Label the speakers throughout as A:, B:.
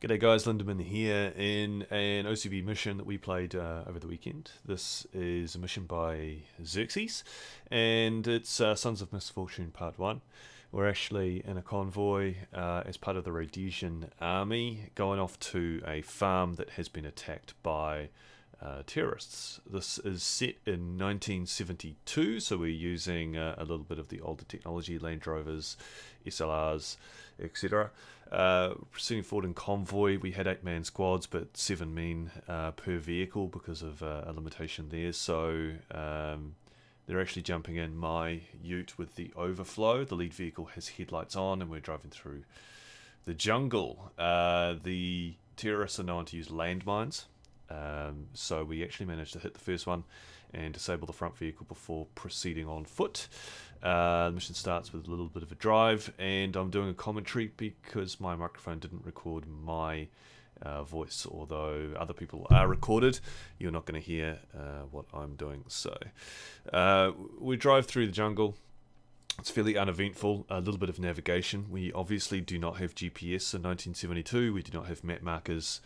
A: G'day guys, Lindemann here in an OCB mission that we played over the weekend. This is a mission by Xerxes and it's Sons of Misfortune Part 1. We're actually in a convoy as part of the Rhodesian army going off to a farm that has been attacked by terrorists. This is set in 1972, so we're using a little bit of the older technology, Land Rovers, SLRs, etc. Proceeding forward in convoy, we had 8-man squads, but 7 men per vehicle because of a limitation there. So they're actually jumping in my ute with the overflow. The lead vehicle has headlights on, and we're driving through the jungle. The terrorists are known to use landmines. So we actually managed to hit the first one and disable the front vehicle before proceeding on foot. The mission starts with a little bit of a drive, and I'm doing a commentary because my microphone didn't record my voice, although other people are recorded. You're not going to hear what I'm doing. So we drive through the jungle. It's fairly uneventful, a little bit of navigation. We obviously do not have GPS in 1972. We do not have map markers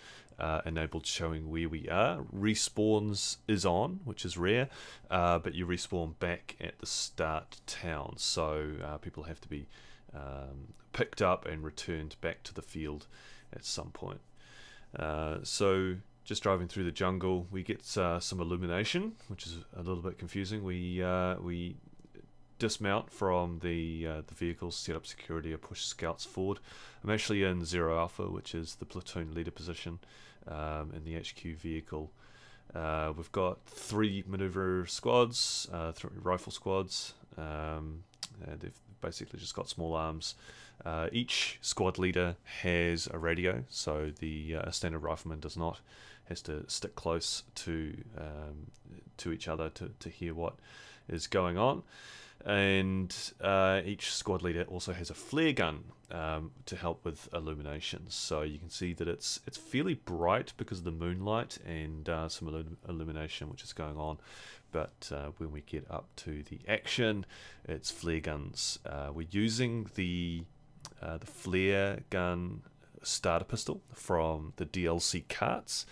A: enabled showing where we are. Respawns is on, which is rare, but you respawn back at the start town. So people have to be picked up and returned back to the field at some point. So just driving through the jungle, we get some illumination, which is a little bit confusing. We dismount from the vehicles, set up security, or push scouts forward. I'm actually in 0 Alpha, which is the platoon leader position in the HQ vehicle. We've got 3 maneuver squads, 3 rifle squads. They've basically just got small arms. Each squad leader has a radio, so the standard rifleman does not. Has to stick close to each other to hear what is going on. And each squad leader also has a flare gun to help with illumination. So you can see that it's fairly bright because of the moonlight and some illumination which is going on. But when we get up to the action, it's flare guns. We're using the flare gun starter pistol from the DLC carts,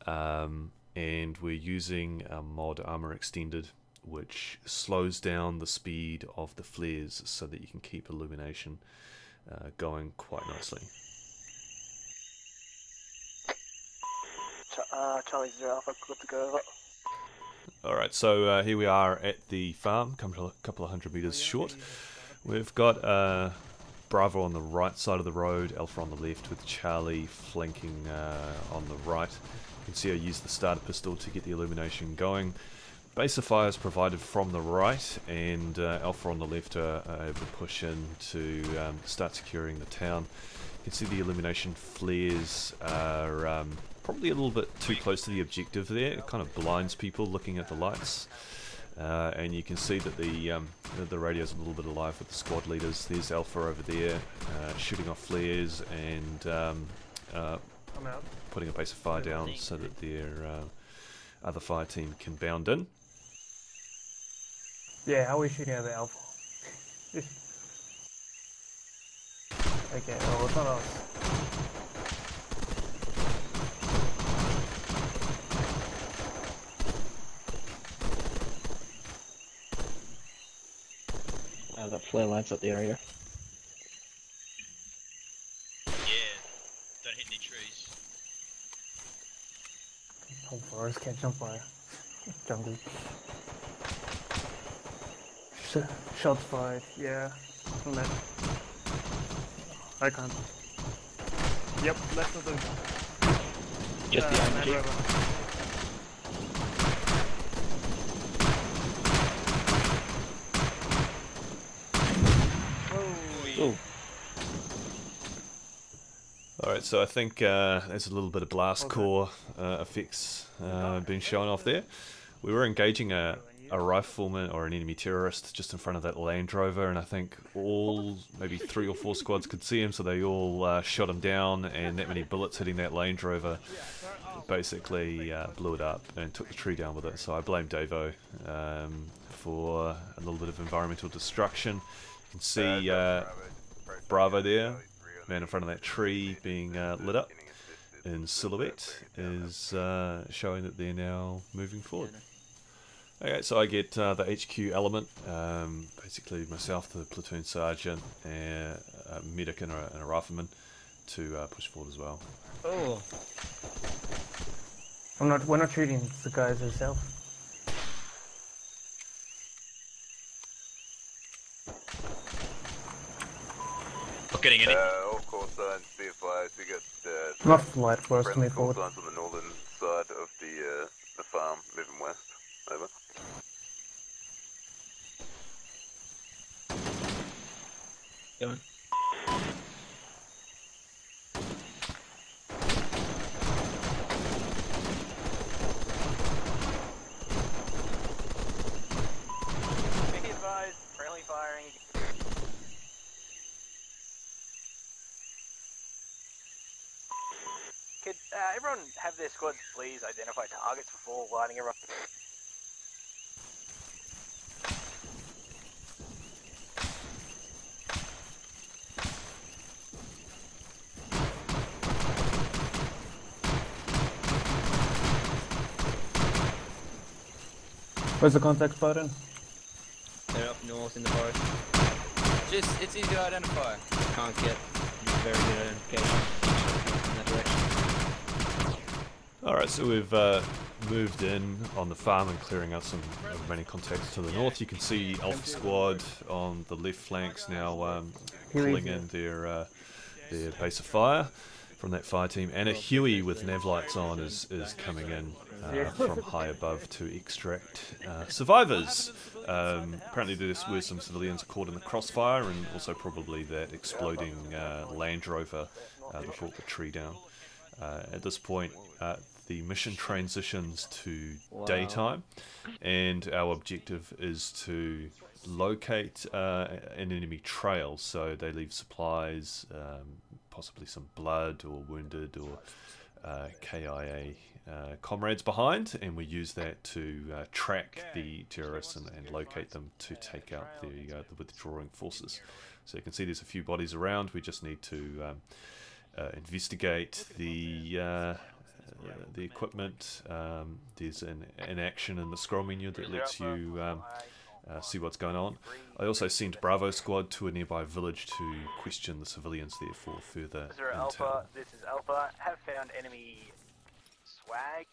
A: and we're using a mod ARMA extended, which slows down the speed of the flares so that you can keep illumination going quite nicely.
B: Charlie 0 Alpha, good to go, over.
A: Alright, so here we are at the farm, a couple of 100 meters short. We've got Bravo on the right side of the road, Alpha on the left, with Charlie flanking on the right. You can see I use the starter pistol to get the illumination going. Base of fire is provided from the right, and Alpha on the left are able to push in to start securing the town. You can see the illumination flares are probably a little bit too close to the objective there. It kind of blinds people looking at the lights. And you can see that the radio's a little bit alive with the squad leaders. There's Alpha over there shooting off flares and putting a base of fire down so that their other fire team can bound in.
B: Yeah, how are we shooting at the Alpha? Okay, well, it's not us.
C: That flare lights up the area.
D: Yeah, don't hit any trees.
B: Home forest, can't jump fire. Jungle. Shots fired, yeah. Left. I can't. Yep, left of the...
C: Just the
B: Land
C: energy.
B: Rover.
C: Oh.
A: Alright, so I think there's a little bit of blast core effects being shown off there. We were engaging a rifleman or an enemy terrorist just in front of that Land Rover, and I think maybe 3 or 4 squads could see him, so they all shot him down, and that many bullets hitting that Land Rover basically blew it up and took the tree down with it. So I blame Davo for a little bit of environmental destruction. You can see Bravo there, man in front of that tree being lit up. in silhouette is showing that they're now moving forward. Okay, so I get the HQ element, basically myself, the platoon sergeant, and a medic and a rifleman to push forward as well.
C: Oh.
B: We're not shooting the guys themselves.
D: Not getting any.
E: All call signs, be advised, we got
B: Enough light for us to
E: friendly
B: move
E: call
B: forward.
E: signs on the northern side of the farm, moving west. Over.
C: Going.
F: Be advised, friendly firing. Could everyone have their squads please identify targets before lighting everyone?
B: Where's the contact button?
C: They're up north in the forest.
F: Just, it's easy to identify.
C: Can't get very good identification in that direction.
A: Alright, so we've moved in on the farm and clearing out some remaining contacts to the north. You can see Alpha Squad on the left flanks now pulling in their base of fire from that fire team, and a Huey with nav lights on is coming in from high above to extract survivors. Apparently there were some civilians caught in the crossfire, and also probably that exploding Land Rover that brought the tree down. At this point, the mission transitions to daytime, and our objective is to locate an enemy trail. So they leave supplies, possibly some blood or wounded or KIA comrades behind, and we use that to track the terrorists and locate them to take out the withdrawing forces. So you can see there's a few bodies around. We just need to investigate the equipment. There's an action in the scroll menu that lets you see what's going on. I also sent Bravo Squad to a nearby village to question the civilians there for further
F: Zero
A: intel.
F: Alpha, this is Alpha. Have found enemy swag.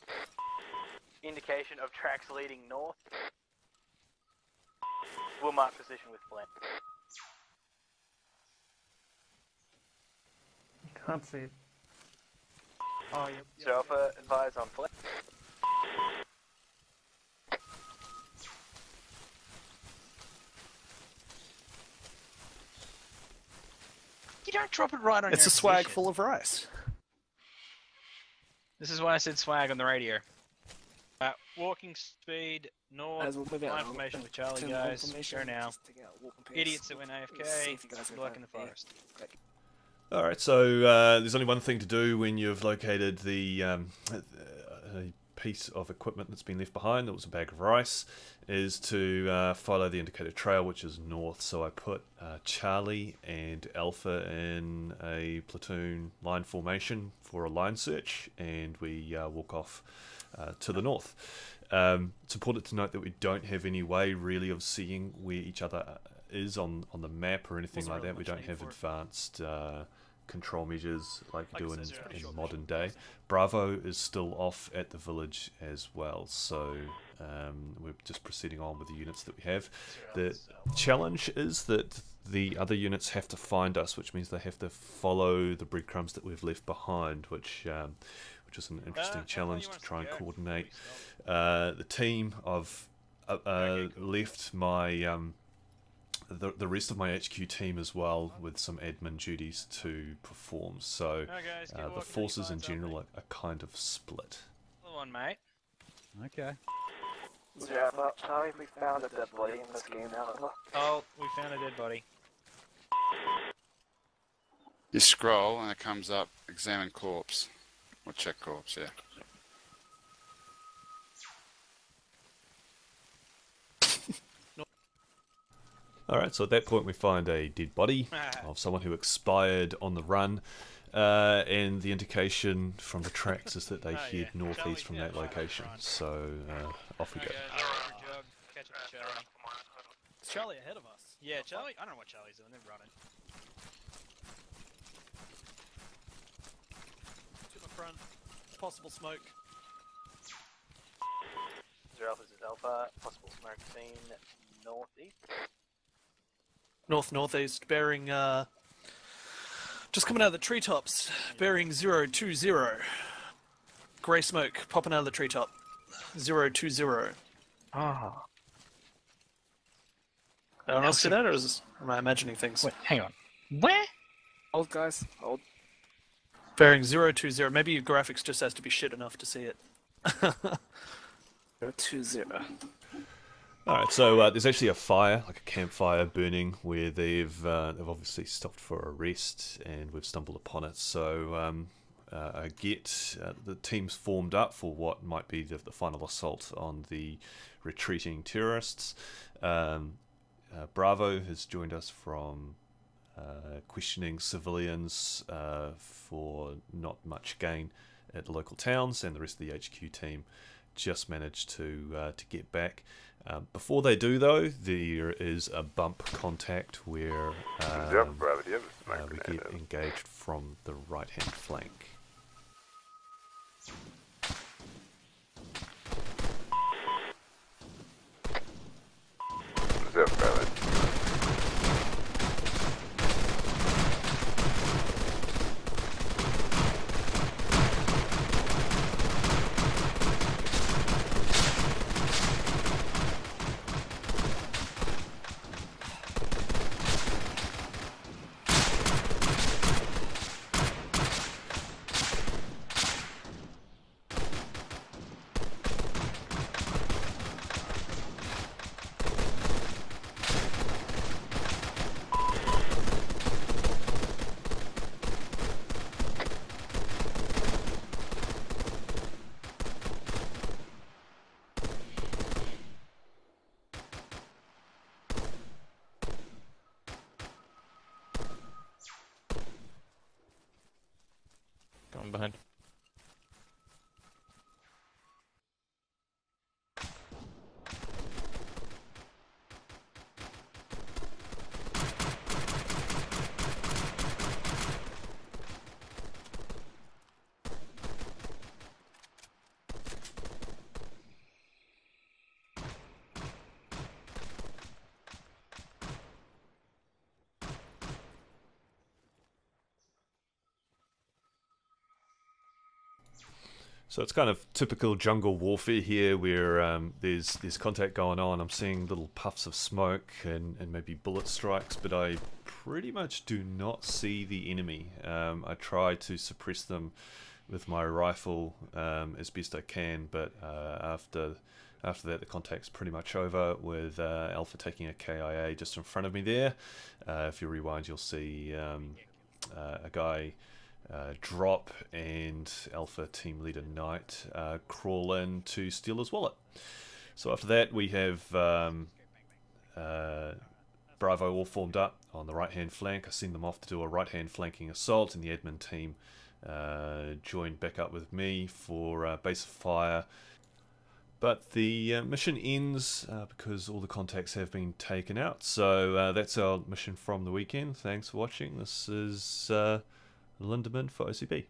F: Indication of tracks leading north. We'll mark position with flame.
B: Can't see it. Oh, yep.
F: Zero Alpha, advise on flame. You don't drop it right on
G: It's
F: your
G: a swag
F: position.
G: full of rice.
F: This is why I said swag on the radio. Walking speed, north,
G: As we'll move out,
F: line
G: I'll
F: formation with Charlie,
G: turn the
F: guys.
G: information,
F: Go now.
G: just take out walking pace.
F: Idiots that went
G: See
F: AFK,
G: if you guys can
F: work in the
G: find me.
F: forest.
A: Alright, so there's only one thing to do when you've located the a piece of equipment that's been left behind. That was a bag of rice, is to follow the indicated trail, which is north. So I put Charlie and Alpha in a platoon line formation for a line search, and we walk off to the north. It's important to note that we don't have any way really of seeing where each other is on the map or anything like that. We don't have advanced control measures like you do in modern day. Bravo is still off at the village as well, so we're just proceeding on with the units that we have. The challenge is that the other units have to find us, which means they have to follow the breadcrumbs that we've left behind, which is an interesting challenge to try and coordinate. The team, I've left my the rest of my HQ team as well with some admin duties to perform. So the forces in general are kind of split.
F: Hello, on, mate.
G: Okay.
F: Zero Alpha, Charlie, we found a dead body in this game now. Oh, we found a dead body.
H: You scroll and it comes up, examine corpse. Or check corpse, yeah. Alright,
A: so at that point we find a dead body of someone who expired on the run. and the indication from the tracks is that they head
G: yeah.
A: northeast from that location. So off we go.
G: Catch up to Charlie. Is Charlie ahead of us? Yeah, Charlie. I don't know what Charlie's doing. They're running. To my front. Possible smoke.
F: Zero Alpha, this is Alpha. Possible smoke seen northeast.
G: Northeast, bearing. Just coming out of the treetops, bearing 020. Grey smoke popping out of the treetop. 020.
B: Ah.
G: Anyone else see that, or am I imagining things?
B: Wait, hang on. Where? Hold, guys. Hold.
G: Bearing 020. Maybe your graphics just has to be shit enough to see it.
B: 020.
A: Alright, so there's actually a fire, like a campfire burning, where they've obviously stopped for a rest, and we've stumbled upon it. So I get the team's formed up for what might be the final assault on the retreating terrorists. Bravo has joined us from questioning civilians for not much gain at the local towns, and the rest of the HQ team just managed to get back. Before they do, though, there is a bump contact where we get engaged from the right-hand flank.
B: Going behind.
A: So it's kind of typical jungle warfare here, where there's contact going on. I'm seeing little puffs of smoke and maybe bullet strikes, but I pretty much do not see the enemy. I try to suppress them with my rifle as best I can, but after that the contact's pretty much over, with Alpha taking a KIA just in front of me there. If you rewind, you'll see a guy drop, and Alpha team leader Knight crawl in to steal his wallet. So after that we have Bravo all formed up on the right hand flank. I send them off to do a right hand flanking assault, and the admin team joined back up with me for base of fire. But the mission ends because all the contacts have been taken out. So that's our mission from the weekend. Thanks for watching. This is Lindemann for OCB.